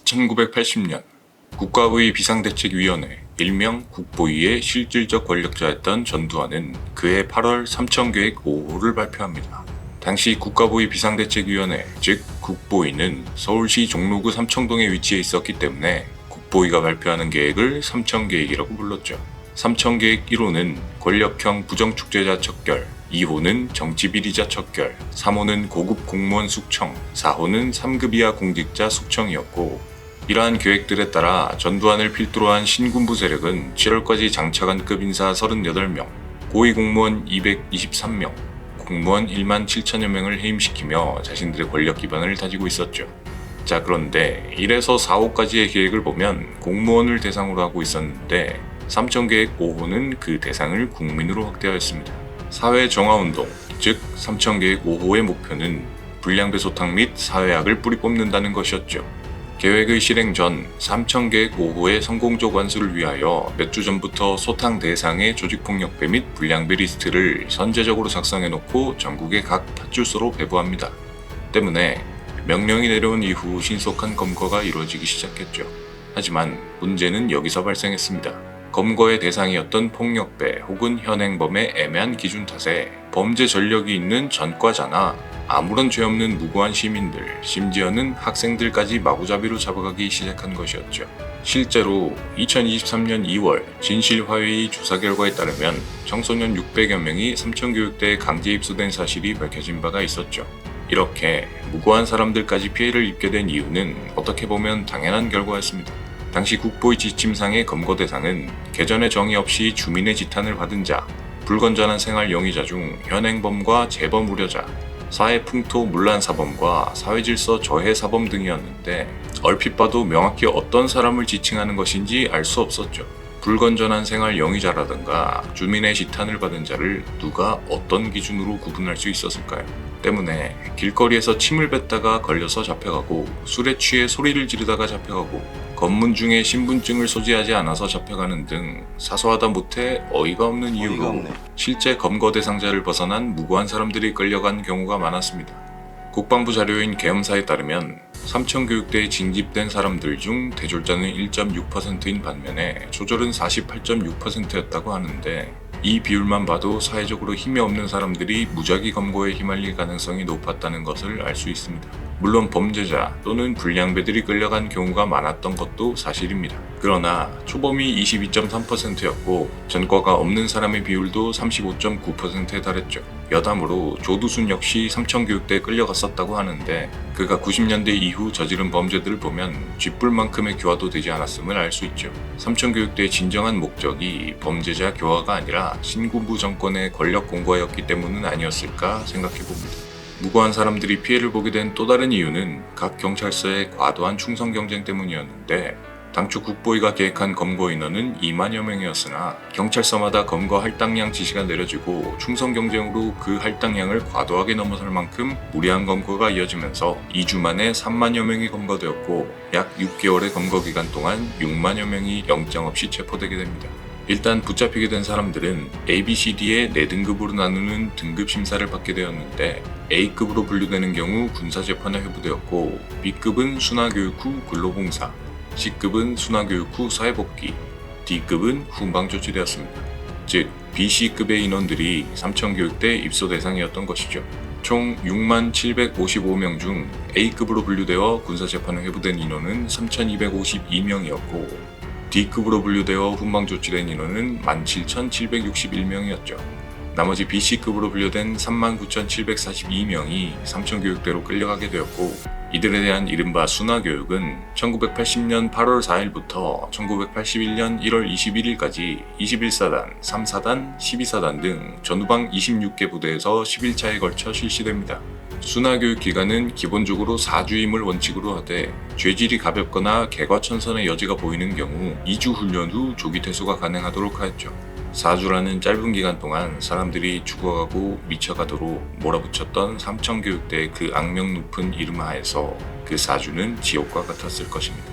1980년 국가의 비상대책위원회 일명 국보위의 실질적 권력자였던 전두환은 그해 8월 삼천계획 5호를 발표합니다. 당시 국가보위 비상대책위원회 즉 국보위는 서울시 종로구 삼청동에 위치해 있었기 때문에 국보위가 발표하는 계획을 삼천계획이라고 불렀죠. 삼천계획 1호는 권력형 부정축제자 척결, 2호는 정치비리자 척결, 3호는 고급 공무원 숙청, 4호는 3급 이하 공직자 숙청이었고, 이러한 계획들에 따라 전두환을 필두로 한 신군부 세력은 7월까지 장차관급 인사 38명, 고위공무원 223명, 공무원 1만 7천여 명을 해임시키며 자신들의 권력 기반을 다지고 있었죠. 자, 그런데 1에서 4호까지의 계획을 보면 공무원을 대상으로 하고 있었는데 삼천계획 5호는 그 대상을 국민으로 확대하였습니다. 사회정화운동, 즉 삼천계획 5호의 목표는 불량배소탕 및 사회악을 뿌리 뽑는다는 것이었죠. 계획의 실행 전 삼천계획 5호의 성공적 완수를 위하여 몇 주 전부터 소탕 대상의 조직폭력배 및 불량배 리스트를 선제적으로 작성해놓고 전국의 각 파출소로 배부합니다. 때문에 명령이 내려온 이후 신속한 검거가 이루어지기 시작했죠. 하지만 문제는 여기서 발생했습니다. 검거의 대상이었던 폭력배 혹은 현행범의 애매한 기준 탓에 범죄 전력이 있는 전과자나 아무런 죄 없는 무고한 시민들, 심지어는 학생들까지 마구잡이로 잡아가기 시작한 것이었죠. 실제로 2023년 2월 진실화웨이 조사 결과에 따르면 청소년 600여 명이 삼천교육대에 강제 입소된 사실이 밝혀진 바가 있었죠. 이렇게 무고한 사람들까지 피해를 입게 된 이유는 어떻게 보면 당연한 결과였습니다. 당시 국보의 지침상의 검거 대상은 개전의 정의 없이 주민의 지탄을 받은 자, 불건전한 생활 영위자 중 현행범과 재범 우려자, 사회풍토 문란 사범과 사회질서 저해 사범 등이었는데 얼핏 봐도 명확히 어떤 사람을 지칭하는 것인지 알 수 없었죠. 불건전한 생활 영위자라든가 주민의 지탄을 받은 자를 누가 어떤 기준으로 구분할 수 있었을까요? 때문에 길거리에서 침을 뱉다가 걸려서 잡혀가고 술에 취해 소리를 지르다가 잡혀가고 검문 중에 신분증을 소지하지 않아서 잡혀가는 등 사소하다 못해 어이가 없는 이유로 실제 검거 대상자를 벗어난 무고한 사람들이 끌려간 경우가 많았습니다. 국방부 자료인 계엄사에 따르면 삼천교육대에 징집된 사람들 중 대졸자는 1.6%인 반면에 조졸은 48.6%였다고 하는데 이 비율만 봐도 사회적으로 힘이 없는 사람들이 무작위 검거에 휘말릴 가능성이 높았다는 것을 알 수 있습니다. 물론 범죄자 또는 불량배들이 끌려간 경우가 많았던 것도 사실입니다. 그러나 초범이 22.3%였고 전과가 없는 사람의 비율도 35.9%에 달했죠. 여담으로 조두순 역시 삼천교육대에 끌려갔었다고 하는데 그가 90년대 이후 저지른 범죄들을 보면 쥐뿔만큼의 교화도 되지 않았음을 알 수 있죠. 삼천교육대의 진정한 목적이 범죄자 교화가 아니라 신군부 정권의 권력 공고였기 때문은 아니었을까 생각해봅니다. 무고한 사람들이 피해를 보게 된 또 다른 이유는 각 경찰서의 과도한 충성 경쟁 때문이었는데 당초 국보위가 계획한 검거 인원은 2만여 명이었으나 경찰서마다 검거 할당량 지시가 내려지고 충성 경쟁으로 그 할당량을 과도하게 넘어설 만큼 무리한 검거가 이어지면서 2주 만에 3만여 명이 검거되었고 약 6개월의 검거 기간 동안 6만여 명이 영장 없이 체포되게 됩니다. 일단 붙잡히게 된 사람들은 A, B, C, D의 4등급으로 나누는 등급 심사를 받게 되었는데 A급으로 분류되는 경우 군사재판에 회부되었고 B급은 순화교육 후 근로봉사, C급은 순화교육 후 사회복귀, D급은 훈방조치되었습니다. 즉 B, C급의 인원들이 삼천교육대 입소 대상이었던 것이죠. 총 6만 755명 중 A급으로 분류되어 군사재판에 회부된 인원은 3,252명이었고 D급으로 분류되어 훈방조치된 인원은 17,761명이었죠. 나머지 BC급으로 분류된 39,742명이 삼천교육대로 끌려가게 되었고 이들에 대한 이른바 순화교육은 1980년 8월 4일부터 1981년 1월 21일까지 21사단, 3사단, 12사단 등 전후방 26개 부대에서 10일차에 걸쳐 실시됩니다. 순화교육 기간은 기본적으로 4주임을 원칙으로 하되 죄질이 가볍거나 개과천선의 여지가 보이는 경우 2주 훈련 후 조기 퇴소가 가능하도록 하였죠. 4주라는 짧은 기간 동안 사람들이 죽어가고 미쳐가도록 몰아붙였던 삼천교육대의 그 악명 높은 이름 하에서 그 4주는 지옥과 같았을 것입니다.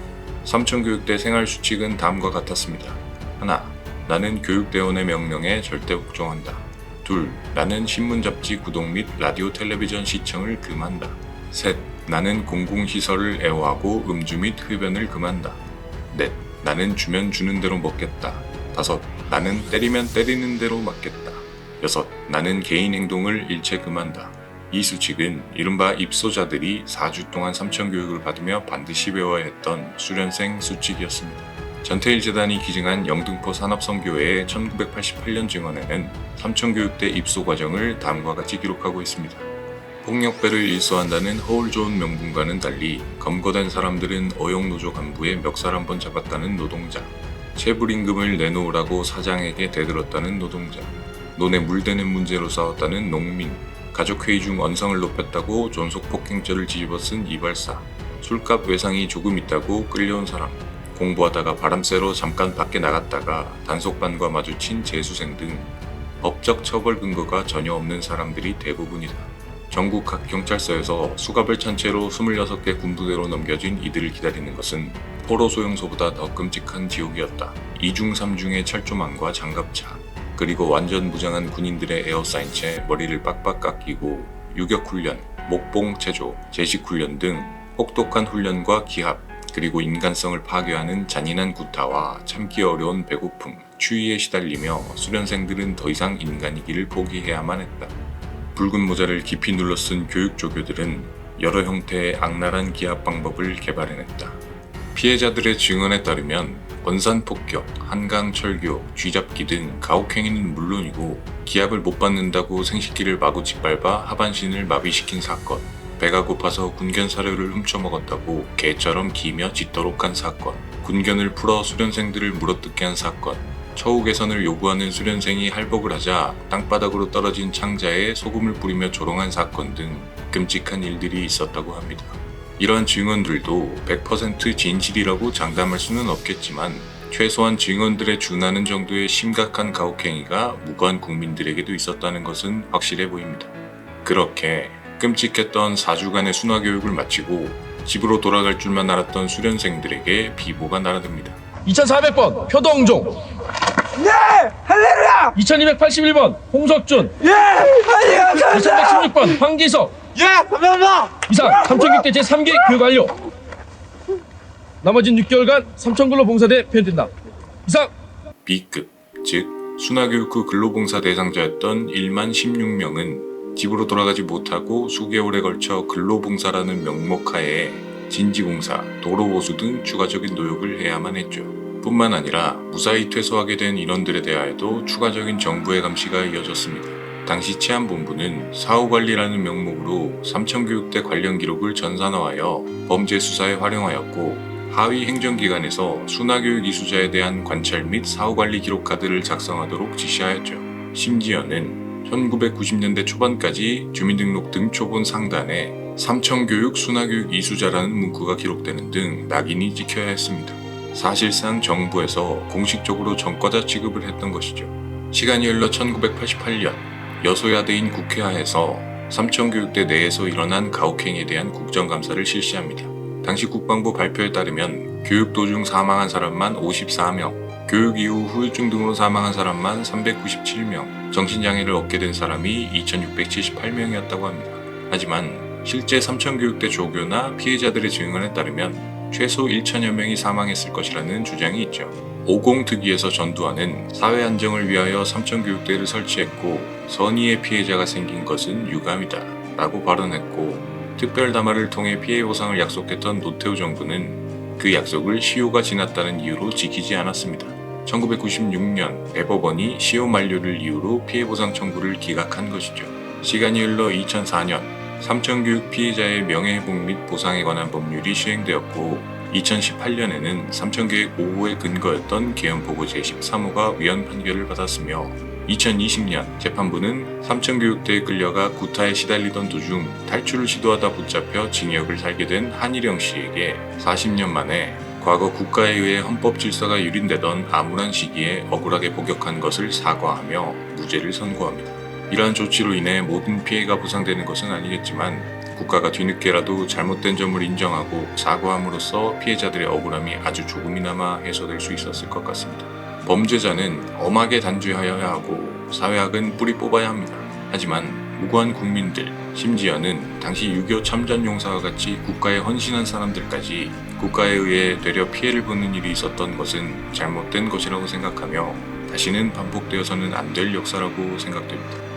삼천교육대 생활수칙은 다음과 같았습니다. 하나, 나는 교육대원의 명령에 절대 복종한다. 둘, 나는 신문 잡지 구독 및 라디오 텔레비전 시청을 금한다. 셋. 나는 공공시설을 애호하고 음주 및 흡연을 금한다. 넷. 나는 주면 주는 대로 먹겠다. 다섯. 나는 때리면 때리는 대로 맞겠다. 여섯. 나는 개인 행동을 일체 금한다. 이 수칙은 이른바 입소자들이 4주 동안 삼천교육을 받으며 반드시 배워야 했던 수련생 수칙이었습니다. 전태일 재단이 기증한 영등포 산업선교회의 1988년 증언에는 삼천교육대 입소 과정을 다음과 같이 기록하고 있습니다. 폭력배를 일소한다는 허울 좋은 명분과는 달리 검거된 사람들은 어용노조 간부의 멱살 한번 잡았다는 노동자, 체불임금을 내놓으라고 사장에게 대들었다는 노동자, 논에 물대는 문제로 싸웠다는 농민, 가족회의 중 언성을 높였다고 존속폭행죄를 뒤집어 쓴 이발사, 술값 외상이 조금 있다고 끌려온 사람, 공부하다가 바람 쐬러 잠깐 밖에 나갔다가 단속반과 마주친 재수생 등 법적 처벌 근거가 전혀 없는 사람들이 대부분이다. 전국 각 경찰서에서 수갑을 찬 채로 26개 군부대로 넘겨진 이들을 기다리는 것은 포로 소용소보다 더 끔찍한 지옥이었다. 2중 3중의 철조망과 장갑차, 그리고 완전 무장한 군인들의 에어싸인 채 머리를 빡빡 깎이고 유격훈련, 목봉 체조, 제식훈련 등 혹독한 훈련과 기합, 그리고 인간성을 파괴하는 잔인한 구타와 참기 어려운 배고픔, 추위에 시달리며 수련생들은 더 이상 인간이기를 포기해야만 했다. 붉은 모자를 깊이 눌러 쓴 교육조교들은 여러 형태의 악랄한 기합 방법을 개발해냈다. 피해자들의 증언에 따르면 원산폭격, 한강철교, 쥐잡기 등 가혹행위는 물론이고 기합을 못 받는다고 생식기를 마구 짓밟아 하반신을 마비시킨 사건, 배가 고파서 군견 사료를 훔쳐먹었다고 개처럼 기며 짖도록 한 사건, 군견을 풀어 수련생들을 물어뜯게 한 사건, 처우 개선을 요구하는 수련생이 할복을 하자 땅바닥으로 떨어진 창자에 소금을 뿌리며 조롱한 사건 등 끔찍한 일들이 있었다고 합니다. 이러한 증언들도 100% 진실이라고 장담할 수는 없겠지만 최소한 증언들에 준하는 정도의 심각한 가혹행위가 무고한 국민들에게도 있었다는 것은 확실해 보입니다. 그렇게 끔찍했던 4주간의 순화교육을 마치고 집으로 돌아갈 줄만 알았던 수련생들에게 비보가 날아듭니다. 2400번 표동종. 네! 할렐루야! 2281번 홍석준. 예! 할렐루야! 2116번 황기석. 예! 감사합니다! 이상 삼천교육대 제3기 교육 완료. 나머진 6개월간 삼천근로 봉사대 편입된다. 이상. B급, 즉 순화교육 후 근로봉사 대상자였던 1만 16명은 집으로 돌아가지 못하고 수개월에 걸쳐 근로봉사라는 명목하에 진지봉사, 도로보수 등 추가적인 노역을 해야만 했죠. 뿐만 아니라 무사히 퇴소하게 된 인원들에 대하여도 추가적인 정부의 감시가 이어졌습니다. 당시 치안본부는 사후관리라는 명목으로 삼천교육대 관련 기록을 전산화하여 범죄 수사에 활용하였고 하위 행정기관에서 순화교육 이수자에 대한 관찰 및 사후관리 기록 카드를 작성하도록 지시하였죠. 심지어는 1990년대 초반까지 주민등록 등초본 상단에 삼천교육 순화교육 이수자라는 문구가 기록되는 등 낙인이 찍혀야 했습니다. 사실상 정부에서 공식적으로 전과자 취급을 했던 것이죠. 시간이 흘러 1988년 여소야대인 국회하에서 삼천교육대 내에서 일어난 가혹행위에 대한 국정감사를 실시합니다. 당시 국방부 발표에 따르면 교육 도중 사망한 사람만 54명, 교육 이후 후유증 등으로 사망한 사람만 397명, 정신장애를 얻게 된 사람이 2678명이었다고 합니다. 하지만 실제 삼천교육대 조교나 피해자들의 증언에 따르면 최소 1천여 명이 사망했을 것이라는 주장이 있죠. 50특위에서 전두환은 사회 안정을 위하여 삼천교육대를 설치했고 선의의 피해자가 생긴 것은 유감이다 라고 발언했고 특별담화를 통해 피해 보상을 약속했던 노태우 정부는 그 약속을 시효가 지났다는 이유로 지키지 않았습니다. 1996년 대법원이 시효 만료를 이유로 피해 보상 청구를 기각한 것이죠. 시간이 흘러 2004년 삼천교육 피해자의 명예회복 및 보상에 관한 법률이 시행되었고 2018년에는 삼천계획 5호의 근거였던 개헌보고 제13호가 위헌 판결을 받았으며 2020년 재판부는 삼천교육대에 끌려가 구타에 시달리던 도중 탈출을 시도하다 붙잡혀 징역을 살게 된 한일영 씨에게 40년 만에 과거 국가에 의해 헌법 질서가 유린되던 암울한 시기에 억울하게 복역한 것을 사과하며 무죄를 선고합니다. 이러한 조치로 인해 모든 피해가 보상되는 것은 아니겠지만 국가가 뒤늦게라도 잘못된 점을 인정하고 사과함으로써 피해자들의 억울함이 아주 조금이나마 해소될 수 있었을 것 같습니다. 범죄자는 엄하게 단죄하여야 하고 사회학은 뿌리 뽑아야 합니다. 하지만 무고한 국민들, 심지어는 당시 6.25 참전용사와 같이 국가에 헌신한 사람들까지 국가에 의해 되려 피해를 보는 일이 있었던 것은 잘못된 것이라고 생각하며 다시는 반복되어서는 안 될 역사라고 생각됩니다.